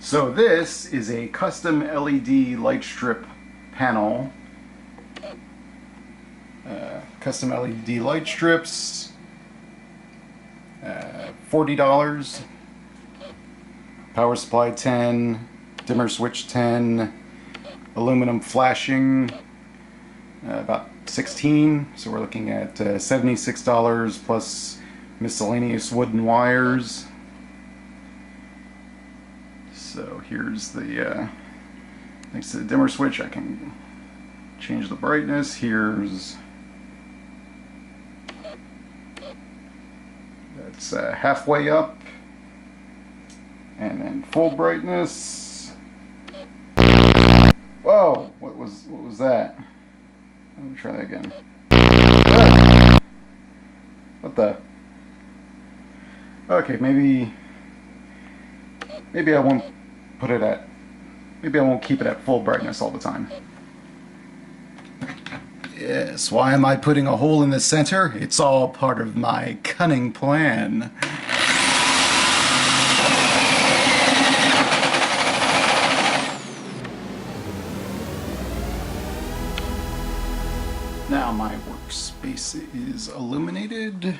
So this is a custom LED light strip panel. Custom LED light strips, $40. Power supply 10, dimmer switch 10, aluminum flashing about 16. So we're looking at $76 plus miscellaneous wooden wires. So here's the next to the dimmer switch, I can change the brightness. Here's that's halfway up, and then full brightness. Whoa! What was that? Let me try that again. Ah! What the? Okay, maybe I won't put it at. Maybe I won't keep it at full brightness all the time. Yes, why am I putting a hole in the center? It's all part of my cunning plan. Now my workspace is illuminated,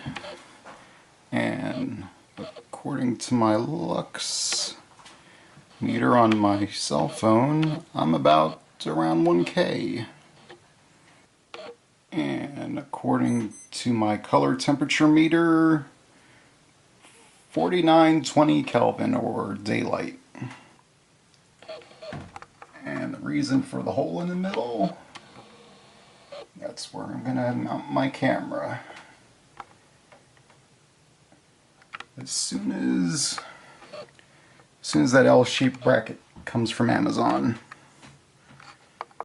and according to my lux meter on my cell phone, I'm about around 1K. And according to my color temperature meter, 4920 Kelvin, or daylight. And the reason for the hole in the middle, that's where I'm gonna mount my camera. As soon as that L-shaped bracket comes from Amazon.